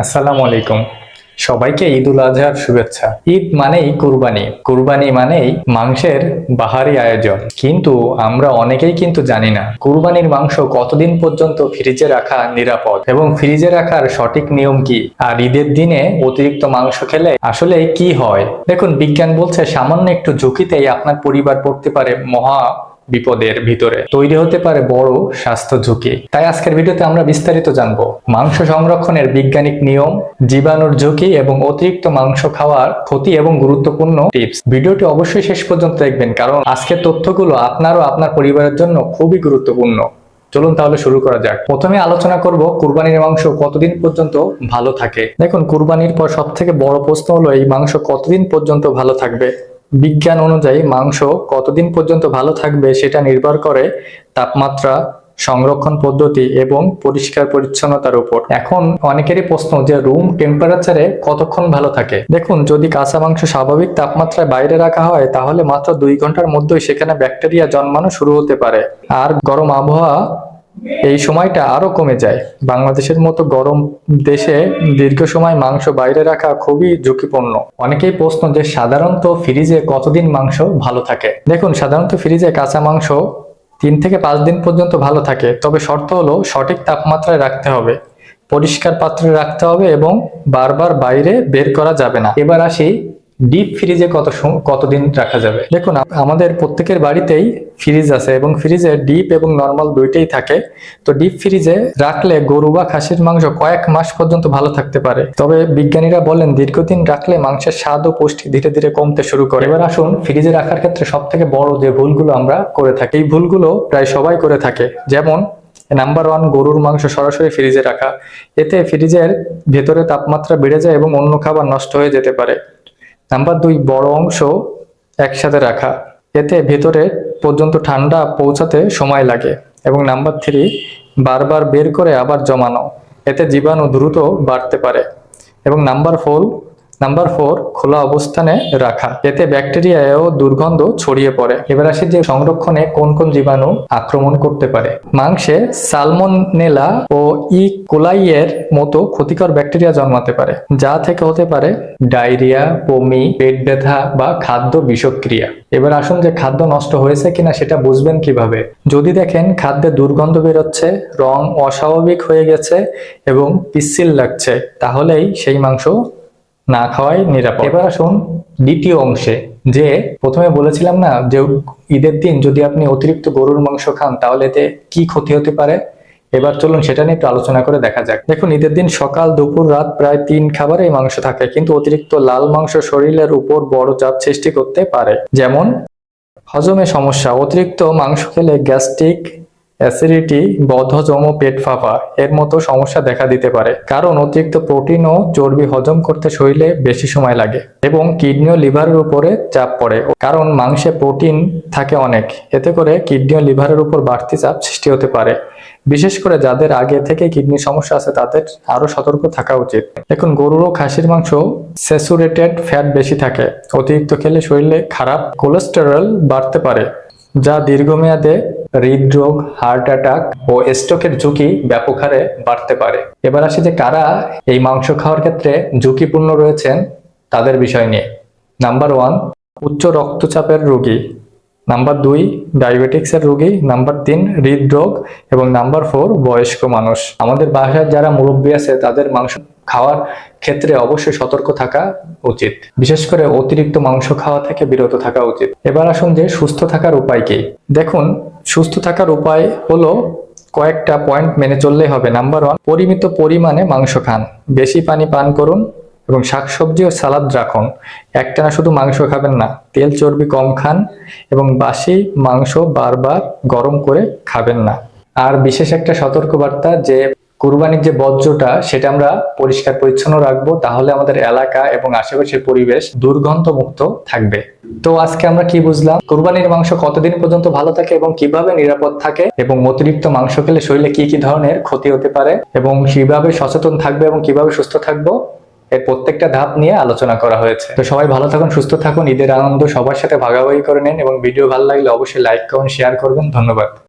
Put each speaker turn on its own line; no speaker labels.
আসসালামু আলাইকুম। সবাইকে ঈদ উল আজহার শুভেচ্ছা। ঈদ মানেই কুরবানি, কুরবানি মানেই মাংসের বাহারি আয়োজন। কিন্তু আমরা অনেকেই কিন্তু জানি না কুরবানির মাংস কতদিন পর্যন্ত ফ্রিজে রাখা নিরাপদ এবং ফ্রিজে রাখার সঠিক নিয়ম কি, আর ঈদের দিনে অতিরিক্ত মাংস খেলে আসলে কি হয়। দেখুন, বিজ্ঞান বলছে সামান্য একটু ঝুঁকিতেই আপনার পরিবার পড়তে পারে মহা বিপদের ভিতরে, তৈরি হতে পারে বড় স্বাস্থ্য ঝুঁকি। তাই আজকের ভিডিওতে আমরা বিস্তারিত জানবো মাংস সংরক্ষণের বৈজ্ঞানিক নিয়ম, জীবাণুর ঝুঁকি এবং অতিরিক্ত মাংস খাওয়ার ক্ষতি এবং গুরুত্বপূর্ণ টিপস। ভিডিওটি অবশ্যই শেষ পর্যন্ত দেখবেন, কারণ আজকের তথ্যগুলো আপনার ও আপনার পরিবারের জন্য খুবই গুরুত্বপূর্ণ। চলুন তাহলে শুরু করা যাক। প্রথমে আলোচনা করব কুরবানির মাংস কতদিন পর্যন্ত ভালো থাকে। দেখুন, কুরবানির পর সব থেকে বড় প্রশ্ন হলো এই মাংস কতদিন পর্যন্ত ভালো থাকবে। বিজ্ঞান অনুযায়ী মাংস কতদিন পর্যন্ত ভালো থাকবে সেটা নির্ভর করে তাপমাত্রা, সংরক্ষণ পদ্ধতি এবং পরিষ্কার পরিচ্ছন্নতার উপর। এখন অনেকেরই প্রশ্ন যে রুম টেম্পারেচারে কতক্ষণ ভালো থাকে। দেখুন, যদি কাঁচা মাংস স্বাভাবিক তাপমাত্রায় বাইরে রাখা হয় তাহলে মাত্র 2 ঘন্টার মধ্যেই সেখানে ব্যাকটেরিয়া জন্মানো শুরু হতে পারে। আর গরম আবহাওয়া এই সময়টা আরো কমে যায়। বাংলাদেশের মতো গরম দেশে দীর্ঘ সময় মাংস বাইরে রাখা খুবই ঝুঁকিপূর্ণ। অনেকেই প্রশ্ন যে সাধারণত ফ্রিজে কতদিন মাংস ভালো থাকে। দেখুন, সাধারণত ফ্রিজে কাঁচা মাংস 3 থেকে 5 দিন পর্যন্ত ভালো থাকে, তবে শর্ত হলো সঠিক তাপমাত্রায় রাখতে হবে, পরিষ্কার পাত্রে রাখতে হবে এবং বারবার বাইরে বের করা যাবে না। এবার আসি ডিপ ফ্রিজে কতদিন রাখা যাবে। দেখুন, আমাদের প্রত্যেকের বাড়িতেই ফ্রিজ আছে এবং ফ্রিজে ডিপ এবং নরমাল দুইটাই থাকে। তো ডিপ ফ্রিজে রাখলে গরু বা খাসির মাংস কয়েক মাস পর্যন্ত ভালো থাকতে পারে, তবে বিজ্ঞানীরা বলেন দীর্ঘদিন রাখলে মাংসের স্বাদ ও পুষ্টি ধীরে ধীরে কমতে শুরু করে। এবার আসুন ফ্রিজে রাখার ক্ষেত্রে সব থেকে বড় যে ভুলগুলো আমরা করে থাকি, এই ভুলগুলো প্রায় সবাই করে থাকে। যেমন নাম্বার 1, গরুর মাংস সরাসরি ফ্রিজে রাখা। এতে ফ্রিজের ভেতরে তাপমাত্রা বেড়ে যায় এবং অন্য খাবার নষ্ট হয়ে যেতে পারে। নাম্বার 2, বড় অংশ একসাথে রাখা। এতে ভেতরে পর্যন্ত ঠান্ডা পৌঁছাতে সময় লাগে। এবং নাম্বার 3, বারবার বের করে আবার জমানো। এতে জীবাণু দ্রুত বাড়তে পারে। এবং নাম্বার 4, খোলা অবস্থানে রাখা। এতে ব্যাকটেরিয়া ও দুর্গন্ধ ছড়িয়ে পড়ে। এবার আসি যে সংরক্ষণে কোন কোন জীবাণু আক্রমণ করতে পারে। মাংসে সালমোনেলা ও ই কোলাইয়ের মতো ক্ষতিকর ব্যাকটেরিয়া জন্মাতে পারে, যা থেকে হতে পারে ডায়রিয়া, বমি, পেট ব্যথা বা খাদ্য বিষক্রিয়া। এবার আসুন যে খাদ্য নষ্ট হয়েছে কিনা সেটা বুঝবেন কিভাবে। যদি দেখেন খাদ্যে দুর্গন্ধ বেরোচ্ছে, রং অস্বাভাবিক হয়ে গেছে এবং পিচ্ছিল লাগছে, তাহলেই সেই মাংস না খাওয়াই নিরাপদ। এবার আসুন দ্বিতীয় অংশে, যে প্রথমে বলেছিলাম না যে ঈদের দিন যদি আপনি অতিরিক্ত গরুর মাংস খান তাহলে এতে কি ক্ষতি হতে পারে। এবার চলুন সেটা নিয়ে একটু আলোচনা করে দেখা যাক। দেখুন, ঈদের দিন সকাল, দুপুর, রাত প্রায় 3 খাবারে মাংস থাকে, কিন্তু অতিরিক্ত লাল মাংস শরীরের উপর বড় চাপ সৃষ্টি করতে পারে। যেমন হজমে সমস্যা, অতিরিক্ত মাংস খেলে গ্যাস্ট্রিক, অ্যাসিডিটি, বদহজম ও পেট ফাঁপা এর মতো সমস্যা দেখা দিতে পারে, কারণ অতিরিক্ত প্রোটিন ও চর্বি হজম করতে শরীরে বেশি সময় লাগে। এবং কিডনি ও লিভারের উপরে চাপ পড়ে, কারণ মাংসে প্রোটিন থাকে অনেক। এতে করে কিডনি ও লিভারের উপর বাড়তি চাপ সৃষ্টি হতে পারে। বিশেষ করে যাদের আগে থেকে কিডনির সমস্যা আছে তাদের আরো সতর্ক থাকা উচিত। এখন গরুর ও খাসির মাংস স্যাচুরেটেড ফ্যাট বেশি থাকে। অতিরিক্ত খেলে শরীরে খারাপ কোলেস্টেরল বাড়তে পারে, যা দীর্ঘমেয়াদে হৃদরোগ, হার্ট অ্যাটাক ও স্ট্রোকের ঝুঁকি ব্যাপক হারে বাড়তে পারে। এবার আসি যে কারা এই মাংস খাওয়ার ক্ষেত্রে ঝুঁকিপূর্ণ রয়েছেন তাদের বিষয় নিয়ে। নাম্বার 1, উচ্চ রক্তচাপের রোগী। নাম্বার 2, ডায়াবেটিক্সের রোগী। নাম্বার 3, হৃদরোগ। এবং নাম্বার 4, বয়স্ক মানুষ। আমাদের বাসায় যারা মুরব্বী আছে তাদের মাংস খাওয়ার ক্ষেত্রে অবশ্যই সতর্ক থাকা উচিত, বিশেষ করে অতিরিক্ত মাংস খাওয়া থেকে বিরত থাকা উচিত। এবার আসুন যে সুস্থ থাকার উপায় কি। দেখুন, সুস্থ থাকার উপায় হলো কয়েকটা পয়েন্ট মেনে চললেই হবে। নাম্বার 1, পরিমিত পরিমাণে মাংস খান, বেশি পানি পান করুন এবং শাকসবজি ও সালাদ রাখুন। একটানা শুধু মাংস খাবেন না, তেল চর্বি কম খান এবং বাসি মাংস বারবার গরম করে খাবেন না। আর বিশেষ একটা সতর্কবার্তা, যে কুরবানির যে বর্জ্যটা সেটা আমরা পরিষ্কার পরিচ্ছন্ন রাখবো, তাহলে আমাদের এলাকা এবং আশেপাশের পরিবেশ দুর্গন্ধ মুক্ত থাকবে। তো আজকে আমরা কি বুঝলাম, কুরবানির মাংস কতদিন পর্যন্ত ভালো থাকে এবং কিভাবে নিরাপদ থাকে, এবং অতিরিক্ত মাংস খেলে শরীরে কি কি ধরনের ক্ষতি হতে পারে, এবং কিভাবে সচেতন থাকবে এবং কিভাবে সুস্থ থাকবো, এর প্রত্যেকটা ধাপ নিয়ে আলোচনা করা হয়েছে। তো সবাই ভালো থাকুন, সুস্থ থাকুন, ঈদের আনন্দ সবার সাথে ভাগাভাগি করে নেন এবং ভিডিও ভালো লাগলে অবশ্যই লাইক, কমেন্ট, শেয়ার করবেন। ধন্যবাদ।